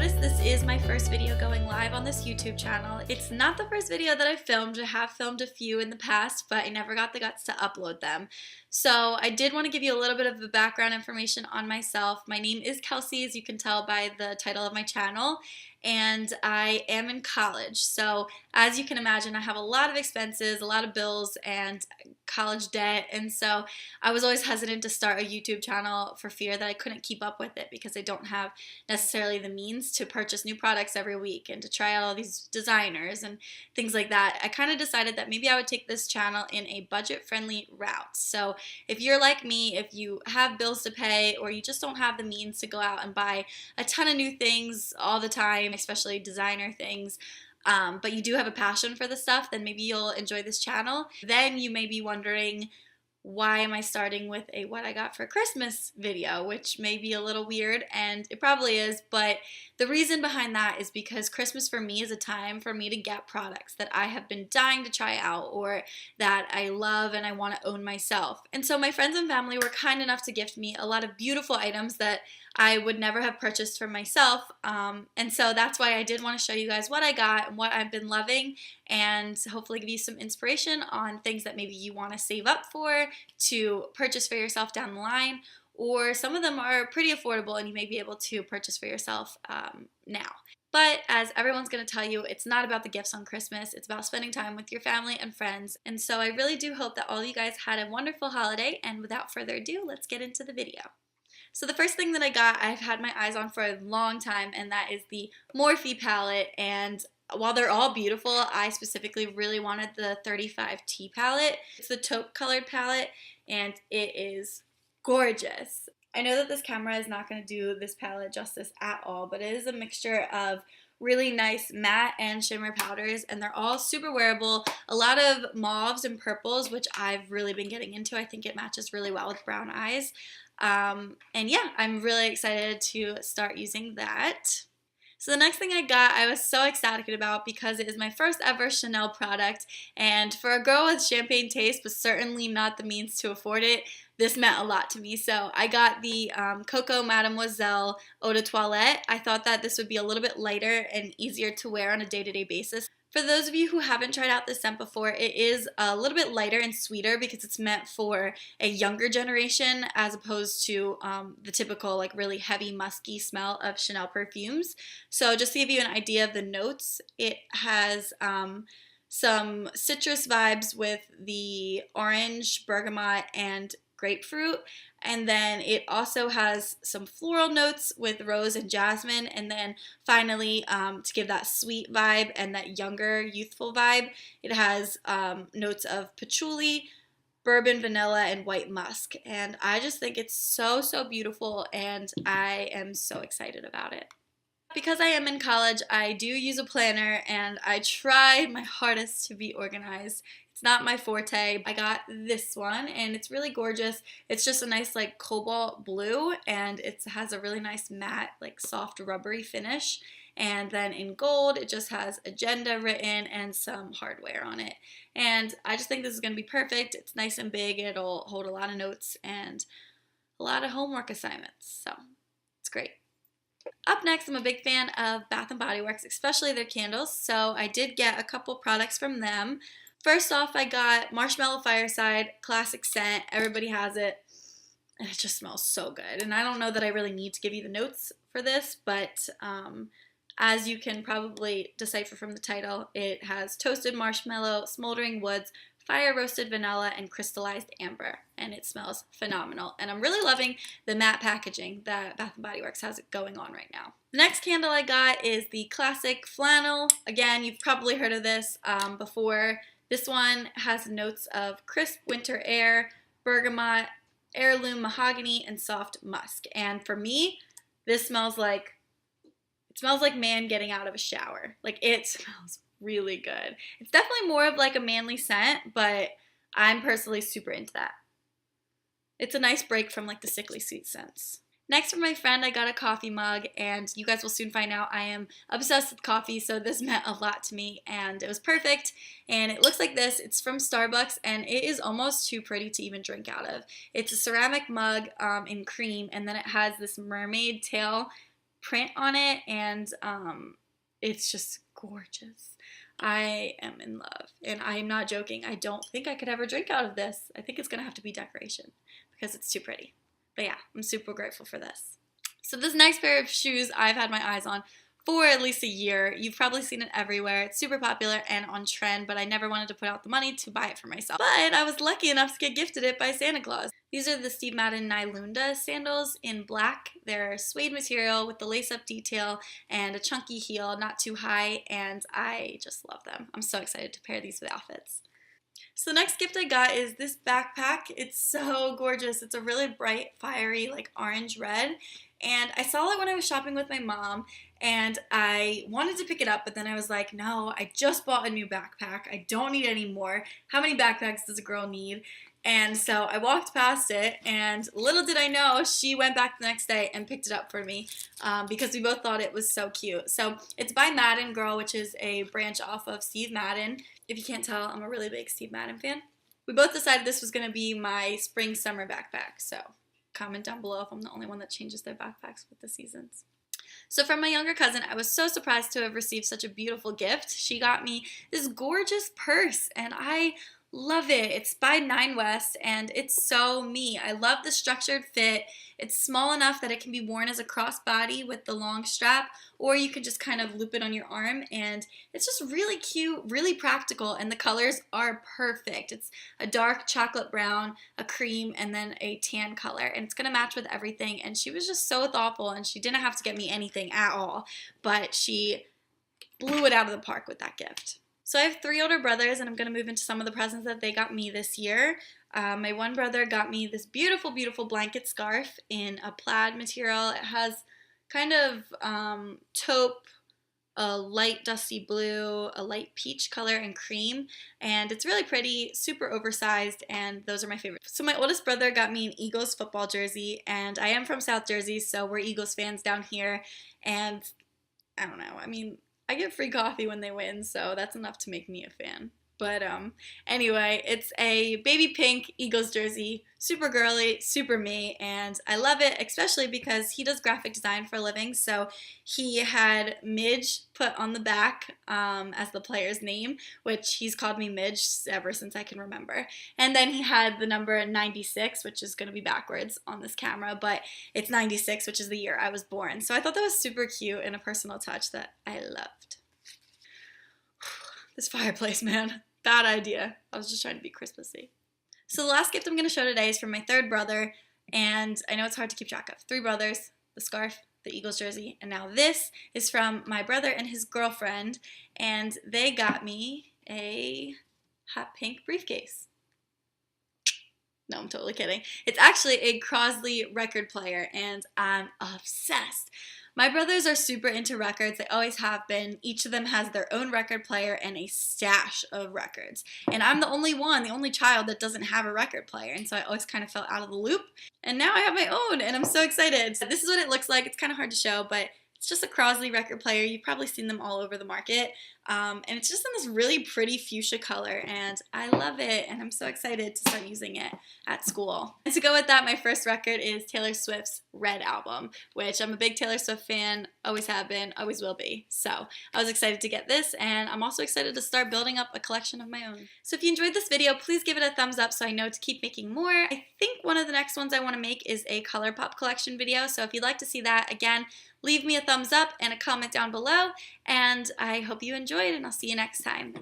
noticed, this is my first video going live on this YouTube channel. It's not the first video that I filmed. I have filmed a few in the past, but I never got the guts to upload them. So I did want to give you a little bit of the background information on myself. My name is Kelsey, as you can tell by the title of my channel, and I am in college. So as you can imagine, I have a lot of expenses, a lot of bills, and college debt, and so I was always hesitant to start a YouTube channel for fear that I couldn't keep up with it because I don't have necessarily the means to purchase new products every week and to try out all these designers and things like that. I kind of decided that maybe I would take this channel in a budget-friendly route. So if you're like me, if you have bills to pay or you just don't have the means to go out and buy a ton of new things all the time, especially designer things, but you do have a passion for the stuff, then maybe you'll enjoy this channel. Then you may be wondering, why am I starting with a what I got for Christmas video, which may be a little weird, and it probably is, but the reason behind that is because Christmas for me is a time for me to get products that I have been dying to try out or that I love and I want to own myself. And so my friends and family were kind enough to gift me a lot of beautiful items that I would never have purchased for myself, and so that's why I did want to show you guys what I got and what I've been loving, and hopefully give you some inspiration on things that maybe you want to save up for to purchase for yourself down the line, or some of them are pretty affordable and you may be able to purchase for yourself now. But as everyone's going to tell you, it's not about the gifts on Christmas, it's about spending time with your family and friends, and so I really do hope that all of you guys had a wonderful holiday, and without further ado, let's get into the video. So the first thing that I got, I've had my eyes on for a long time, and that is the Morphe palette. And while they're all beautiful, I specifically really wanted the 35T palette. It's the taupe colored palette, and it is gorgeous. I know that this camera is not going to do this palette justice at all, but it is a mixture of really nice matte and shimmer powders, and they're all super wearable. A lot of mauves and purples, which I've really been getting into. I think it matches really well with brown eyes. And yeah, I'm really excited to start using that. So the next thing I got, I was so ecstatic about because it is my first ever Chanel product, and for a girl with champagne taste but certainly not the means to afford it, this meant a lot to me. So I got the Coco Mademoiselle Eau de Toilette. I thought that this would be a little bit lighter and easier to wear on a day-to-day basis. For those of you who haven't tried out this scent before, it is a little bit lighter and sweeter because it's meant for a younger generation as opposed to the typical like really heavy musky smell of Chanel perfumes. So just to give you an idea of the notes, it has some citrus vibes with the orange, bergamot, and grapefruit, and then it also has some floral notes with rose and jasmine, and then finally to give that sweet vibe and that younger youthful vibe, it has notes of patchouli, bourbon, vanilla, and white musk, and I just think it's so beautiful, and I am so excited about it. Because I am in college, I do use a planner, and I try my hardest to be organized. It's not my forte. I got this one, and it's really gorgeous. It's just a nice like cobalt blue, and it has a really nice matte, like soft rubbery finish. And then in gold, it just has agenda written and some hardware on it. And I just think this is going to be perfect. It's nice and big. It'll hold a lot of notes and a lot of homework assignments. So it's great. Up next, I'm a big fan of Bath & Body Works, especially their candles, so I did get a couple products from them. First off, I got Marshmallow Fireside, classic scent, everybody has it, and it just smells so good. And I don't know that I really need to give you the notes for this, but as you can probably decipher from the title, it has toasted marshmallow, smoldering woods, fire-roasted vanilla, and crystallized amber, and it smells phenomenal. And I'm really loving the matte packaging that Bath & Body Works has going on right now. The next candle I got is the classic flannel. Again, you've probably heard of this before. This one has notes of crisp winter air, bergamot, heirloom mahogany, and soft musk. And for me, this smells like man getting out of a shower. Like, it smells really good. It's definitely more of like a manly scent, but I'm personally super into that. It's a nice break from like the sickly sweet scents. Next, for my friend, I got a coffee mug, and you guys will soon find out I am obsessed with coffee, so this meant a lot to me, and it was perfect. And it looks like this. It's from Starbucks, and it is almost too pretty to even drink out of. It's a ceramic mug in cream, and then it has this mermaid tail print on it, and it's just gorgeous. I am in love, and I am not joking. I don't think I could ever drink out of this. I think it's gonna have to be decoration because it's too pretty. But yeah, I'm super grateful for this. So this next pair of shoes I've had my eyes on for at least a year. You've probably seen it everywhere. It's super popular and on trend, but I never wanted to put out the money to buy it for myself. But I was lucky enough to get gifted it by Santa Claus. These are the Steve Madden Nylunda sandals in black. They're suede material with the lace-up detail and a chunky heel, not too high, and I just love them. I'm so excited to pair these with outfits. So the next gift I got is this backpack. It's so gorgeous. It's a really bright, fiery, like orange red. And I saw it when I was shopping with my mom, and I wanted to pick it up, but then I was like, no, I just bought a new backpack. I don't need any more. How many backpacks does a girl need? And so I walked past it, and little did I know, she went back the next day and picked it up for me because we both thought it was so cute. So it's by Madden Girl, which is a branch off of Steve Madden. If you can't tell, I'm a really big Steve Madden fan. We both decided this was going to be my spring-summer backpack, so comment down below if I'm the only one that changes their backpacks with the seasons. So from my younger cousin, I was so surprised to have received such a beautiful gift. She got me this gorgeous purse, and I love it. It's by Nine West, and it's so me. I love the structured fit. It's small enough that it can be worn as a crossbody with the long strap, or you can just kind of loop it on your arm, and it's just really cute, really practical, and the colors are perfect. It's a dark chocolate brown, a cream, and then a tan color, and it's gonna match with everything, and she was just so thoughtful, and she didn't have to get me anything at all, but she blew it out of the park with that gift. So I have 3 older brothers, and I'm going to move into some of the presents that they got me this year. My one brother got me this beautiful, beautiful blanket scarf in a plaid material. It has kind of taupe, a light dusty blue, a light peach color, and cream. And it's really pretty, super oversized, and those are my favorites. So my oldest brother got me an Eagles football jersey, and I am from South Jersey, so we're Eagles fans down here. And I don't know, I mean, I get free coffee when they win, so that's enough to make me a fan. But anyway, it's a baby pink Eagles jersey, super girly, super me, and I love it, especially because he does graphic design for a living, so he had Midge put on the back as the player's name, which he's called me Midge ever since I can remember. And then he had the number 96, which is going to be backwards on this camera, but it's 96, which is the year I was born. So I thought that was super cute and a personal touch that I loved. This fireplace, man. Bad idea. I was just trying to be Christmassy. So the last gift I'm going to show today is from my 3rd brother, and I know it's hard to keep track of. 3 brothers, the scarf, the Eagles jersey, and now this is from my brother and his girlfriend, and they got me a hot pink briefcase. No, I'm totally kidding. It's actually a Crosley record player, and I'm obsessed. My brothers are super into records. They always have been. Each of them has their own record player and a stash of records. And I'm the only one, the only child that doesn't have a record player. And so I always kind of felt out of the loop. And now I have my own, and I'm so excited. So this is what it looks like. It's kind of hard to show, but it's just a Crosley record player. You've probably seen them all over the market. And it's just in this really pretty fuchsia color, and I love it, and I'm so excited to start using it at school. And to go with that, my first record is Taylor Swift's Red album, which I'm a big Taylor Swift fan, always have been, always will be. So I was excited to get this, and I'm also excited to start building up a collection of my own. So if you enjoyed this video, please give it a thumbs up so I know to keep making more. I think one of the next ones I want to make is a ColourPop collection video, so if you'd like to see that, again, leave me a thumbs up and a comment down below, and I hope you enjoyed, and I'll see you next time.